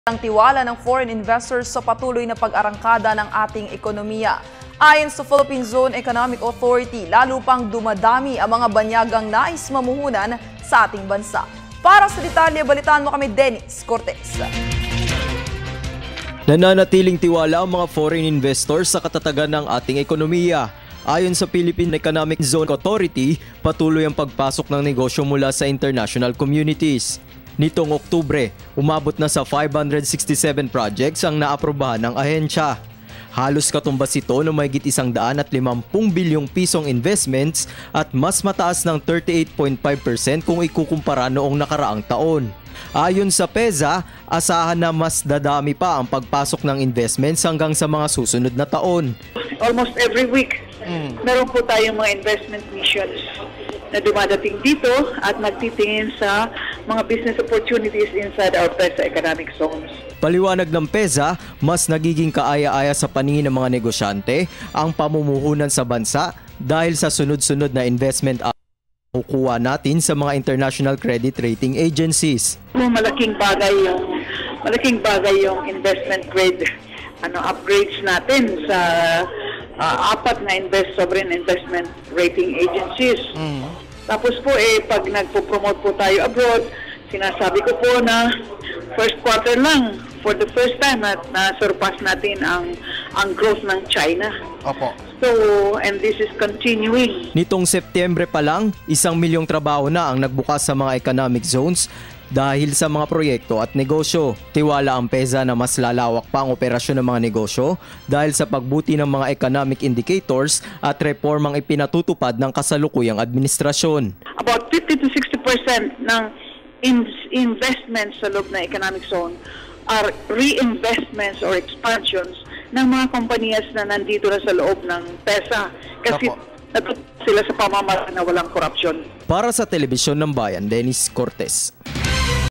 Ang tiwala ng foreign investors sa patuloy na pag-arangkada ng ating ekonomiya. Ayon sa Philippine Zone Economic Authority, lalo pang dumadami ang mga banyagang nais mamuhunan sa ating bansa. Para sa detalye, balitaan mo kami Dennis Cortez. Nananatiling tiwala ang mga foreign investors sa katatagan ng ating ekonomiya. Ayon sa Philippine Economic Zone Authority, patuloy ang pagpasok ng negosyo mula sa international communities. Nitong Oktubre, umabot na sa 567 projects ang naaprubahan ng ahensya. Halos katumbas ito ng mahigit 150 bilyong pisong investments at mas mataas ng 38.5% kung ikukumpara noong nakaraang taon. Ayon sa PEZA, asahan na mas dadami pa ang pagpasok ng investments hanggang sa mga susunod na taon. Almost every week, meron po tayong mga investment missions na dumadating dito at nagtitingin sa mga business opportunities inside our PEZA economic zones. Paliwanag ng PEZA, mas nagiging kaaya-aya sa paningin ng mga negosyante ang pamumuhunan sa bansa dahil sa sunod-sunod na investment kukuha natin sa mga international credit rating agencies. Malaking bagay yung investment grade upgrades natin sa apat na sovereign investment rating agencies. Tapos po pag nagpo-promote po tayo abroad, sinasabi ko po na first quarter lang, for the first time na surpass natin ang growth ng China. Opo. So, and this is continuing. Nitong Setyembre pa lang, 1 milyong trabaho na ang nagbukas sa mga economic zones dahil sa mga proyekto at negosyo. Tiwala ang PEZA na mas lalawak pa ang operasyon ng mga negosyo dahil sa pagbuti ng mga economic indicators at reformang ipinatutupad ng kasalukuyang administrasyon. About 50 to 60% ng investments sa loob na economic zone are reinvestments or expansions ng mga kompanyas na nandito na sa loob ng PEZA kasi natutunan sila sa pamamaraan na walang korupsyon. Para sa Telebisyon ng Bayan, Dennis Cortez.